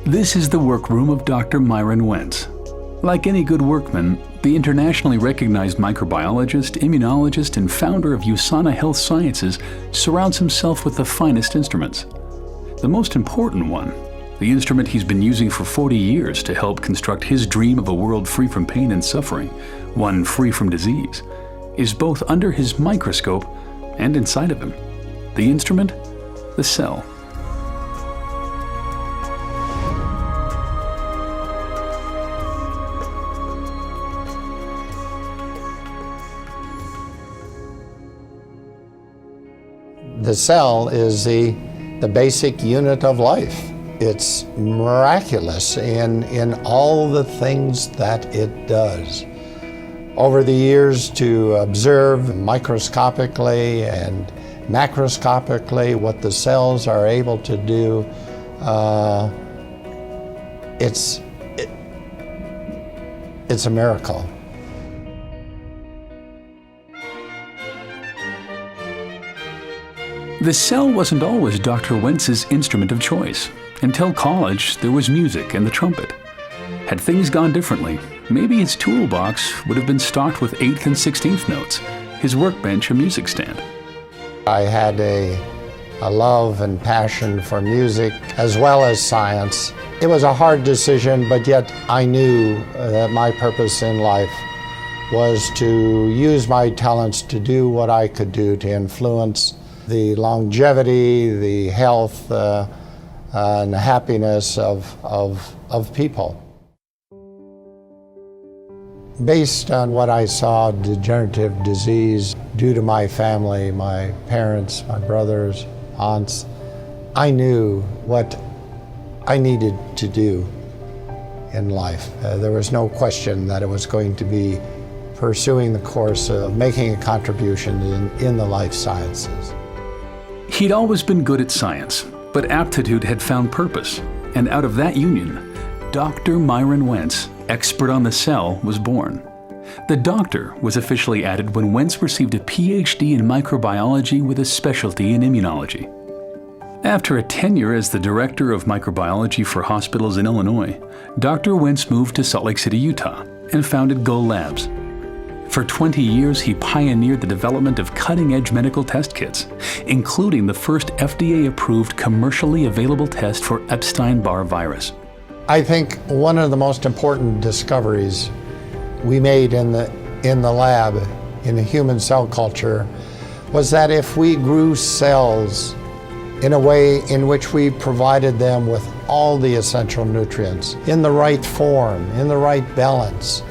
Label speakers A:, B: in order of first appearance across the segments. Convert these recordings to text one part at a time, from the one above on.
A: This is the workroom of Dr. Myron Wentz. Like any good workman, the internationally recognized microbiologist, immunologist, and founder of USANA Health Sciences surrounds himself with the finest instruments. The most important one, the instrument he's been using for 40 years to help construct his dream of a world free from pain and suffering, one free from disease, is both under his microscope and inside of him. The instrument, the cell.
B: The cell is the basic unit of life. It's miraculous in all the things that it does. Over the years, to observe microscopically and macroscopically what the cells are able to do, it's a miracle.
A: The cell wasn't always Dr. Wentz's instrument of choice. Until college, there was music and the trumpet. Had things gone differently, maybe his toolbox would have been stocked with 8th and 16th notes, his workbench a music stand.
B: I had a love and passion for music as well as science. It was a hard decision, but yet I knew that my purpose in life was to use my talents to do what I could do to influence the longevity, the health, and the happiness of people. Based on what I saw, degenerative disease due to my family, my parents, my brothers, aunts, I knew what I needed to do in life. There was no question that it was going to be pursuing the course of making a contribution in the life sciences.
A: He'd always been good at science, but aptitude had found purpose, and out of that union, Dr. Myron Wentz, expert on the cell, was born. The doctor was officially added when Wentz received a PhD in microbiology with a specialty in immunology. After a tenure as the director of microbiology for hospitals in Illinois, Dr. Wentz moved to Salt Lake City, Utah, and founded Go Labs. For 20 years, he pioneered the development of cutting-edge medical test kits, including the first FDA-approved commercially available test for Epstein-Barr virus.
B: I think one of the most important discoveries we made in the lab, in the human cell culture, was that if we grew cells in a way in which we provided them with all the essential nutrients, in the right form, in the right balance,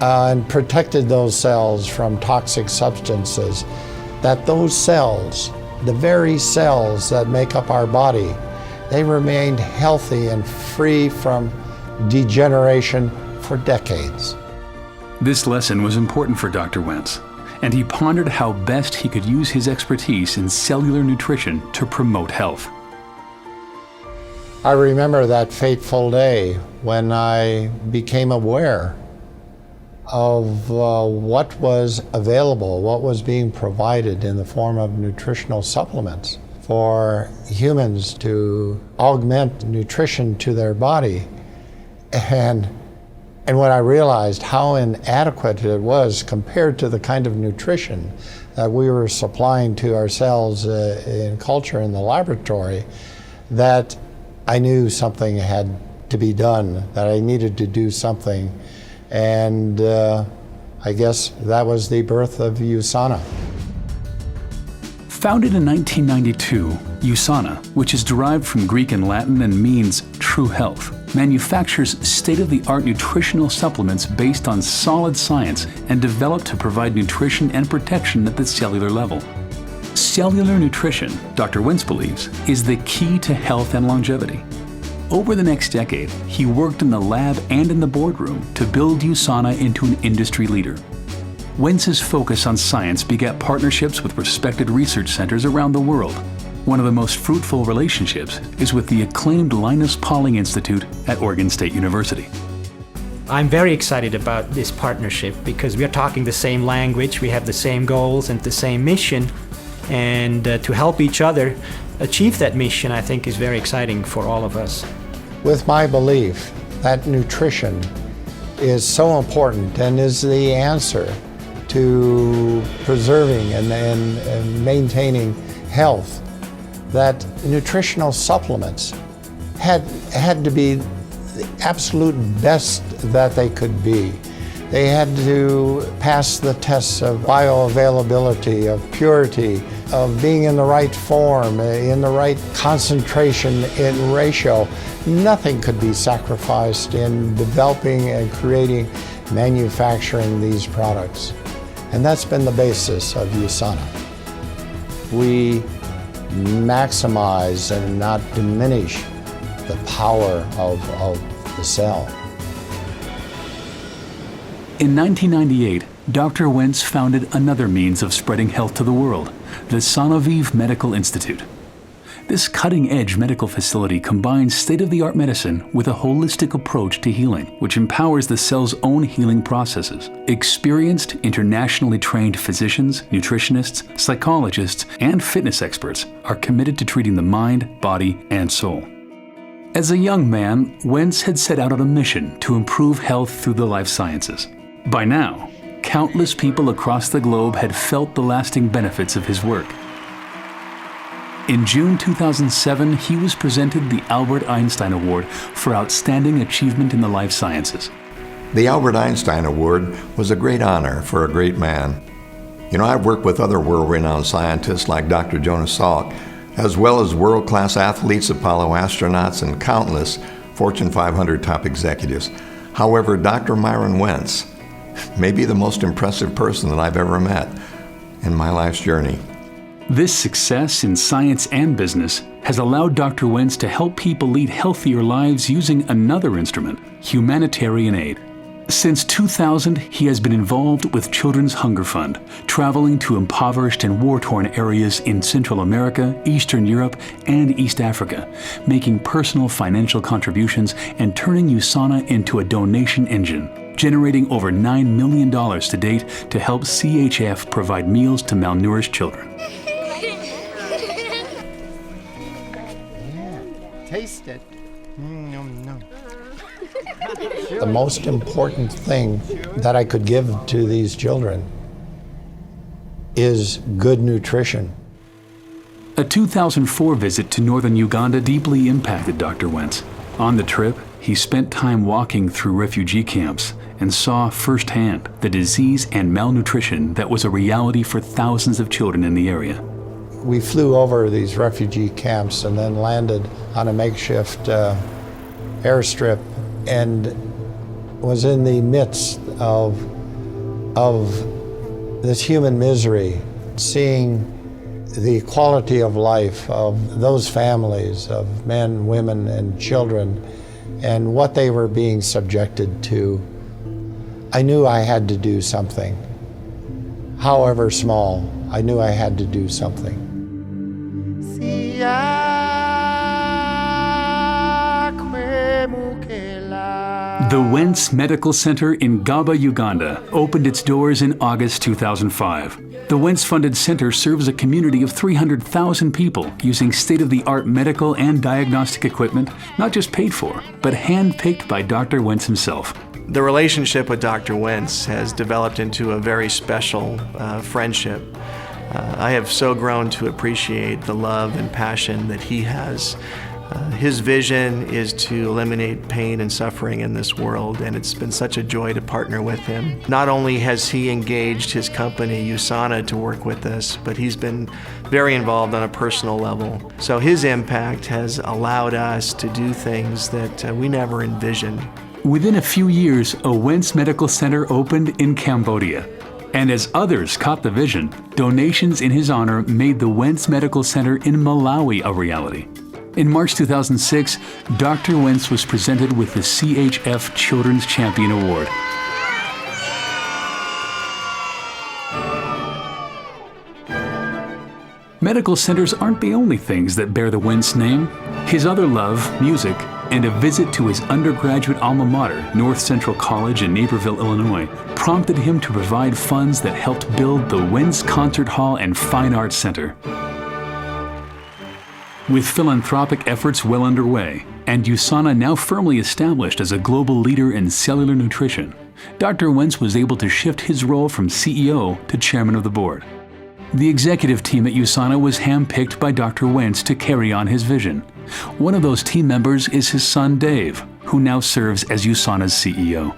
B: and protected those cells from toxic substances, that those cells, the very cells that make up our body, they remained healthy and free from degeneration for decades.
A: This lesson was important for Dr. Wentz, and he pondered how best he could use his expertise in cellular nutrition to promote health.
B: I remember that fateful day when I became aware of what was available, what was being provided in the form of nutritional supplements for humans to augment nutrition to their body. And when I realized how inadequate it was compared to the kind of nutrition that we were supplying to ourselves in culture in the laboratory, that I knew something had to be done, that I needed to do something. And I guess that was the birth of USANA.
A: Founded in 1992, USANA, which is derived from Greek and Latin and means true health, manufactures state-of-the-art nutritional supplements based on solid science and developed to provide nutrition and protection at the cellular level. Cellular nutrition, Dr. Wentz believes, is the key to health and longevity. Over the next decade, he worked in the lab and in the boardroom to build USANA into an industry leader. Wentz's focus on science begat partnerships with respected research centers around the world. One of the most fruitful relationships is with the acclaimed Linus Pauling Institute at Oregon State University.
C: I'm very excited about this partnership because we are talking the same language, we have the same goals and the same mission, and to help each other achieve that mission, I think, is very exciting for all of us.
B: with my belief that nutrition is so important and is the answer to preserving and maintaining health, that nutritional supplements had to be the absolute best that they could be. They had to pass the tests of bioavailability, of purity, of being in the right form, in the right concentration and ratio. Nothing could be sacrificed in developing and creating, manufacturing these products. And that's been the basis of USANA. We maximize and not diminish the power of the cell.
A: In 1998, Dr. Wentz founded another means of spreading health to the world, the Sonovive Medical Institute. This cutting-edge medical facility combines state-of-the-art medicine with a holistic approach to healing, which empowers the cell's own healing processes. Experienced, internationally trained physicians, nutritionists, psychologists, and fitness experts are committed to treating the mind, body, and soul. As a young man, Wentz had set out on a mission to improve health through the life sciences. By now, countless people across the globe had felt the lasting benefits of his work. In June 2007, he was presented the Albert Einstein Award for Outstanding Achievement in the Life Sciences.
D: The Albert Einstein Award was a great honor for a great man. You know, I've worked with other world-renowned scientists like Dr. Jonas Salk, as well as world-class athletes, Apollo astronauts, and countless Fortune 500 top executives. However, Dr. Myron Wentz may be the most impressive person that I've ever met in my life's journey.
A: This success in science and business has allowed Dr. Wentz to help people lead healthier lives using another instrument, humanitarian aid. Since 2000, he has been involved with Children's Hunger Fund, traveling to impoverished and war-torn areas in Central America, Eastern Europe, and East Africa, making personal financial contributions and turning USANA into a donation engine, generating over $9 million to date to help CHF provide meals to malnourished children.
B: Taste it. The most important thing that I could give to these children is good nutrition.
A: A 2004 visit to northern Uganda deeply impacted Dr. Wentz. On the trip, he spent time walking through refugee camps and saw firsthand the disease and malnutrition that was a reality for thousands of children in the area.
B: We flew over these refugee camps and then landed on a makeshift airstrip and was in the midst of this human misery, seeing the quality of life of those families of men, women, and children, and what they were being subjected to. I knew I had to do something. However small, I knew I had to do something.
A: The Wentz Medical Center in Gaba, Uganda, opened its doors in August 2005. The Wentz-funded center serves a community of 300,000 people using state-of-the-art medical and diagnostic equipment, not just paid for, but hand-picked by Dr. Wentz himself.
E: The relationship with Dr. Wentz has developed into a very special friendship. I have so grown to appreciate the love and passion that he has. His vision is to eliminate pain and suffering in this world, and it's been such a joy to partner with him. Not only has he engaged his company, USANA, to work with us, but he's been very involved on a personal level. So his impact has allowed us to do things that we never envisioned.
A: Within a few years, a Wentz Medical Center opened in Cambodia. And as others caught the vision, donations in his honor made the Wentz Medical Center in Malawi a reality. In March 2006, Dr. Wentz was presented with the CHF Children's Champion Award. Medical centers aren't the only things that bear the Wentz name. His other love, music, and a visit to his undergraduate alma mater, North Central College in Naperville, Illinois, prompted him to provide funds that helped build the Wentz Concert Hall and Fine Arts Center. With philanthropic efforts well underway, And USANA now firmly established as a global leader in cellular nutrition, Dr. Wentz was able to shift his role from CEO to chairman of the board. The executive team at USANA was handpicked by Dr. Wentz to carry on his vision. One of those team members is his son Dave, who now serves as USANA's CEO.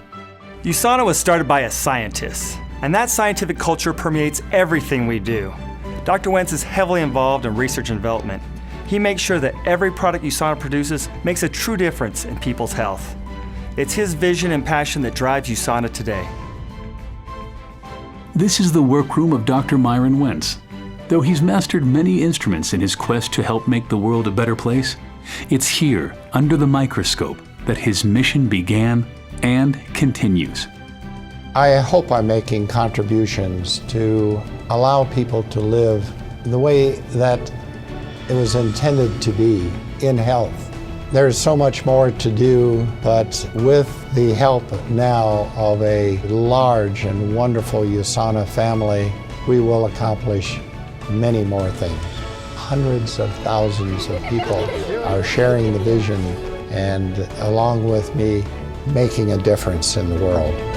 F: USANA was started by a scientist, and that scientific culture permeates everything we do. Dr. Wentz is heavily involved in research and development. He makes sure that every product USANA produces makes a true difference in people's health. It's his vision and passion that drives USANA today.
A: This is the workroom of Dr. Myron Wentz. Though he's mastered many instruments in his quest to help make the world a better place, it's here, under the microscope, that his mission began and continues.
B: I hope I'm making contributions to allow people to live the way that it was intended to be, in health. There's so much more to do, but with the help now of a large and wonderful USANA family, we will accomplish many more things. Hundreds of thousands of people are sharing the vision and, along with me, making a difference in the world.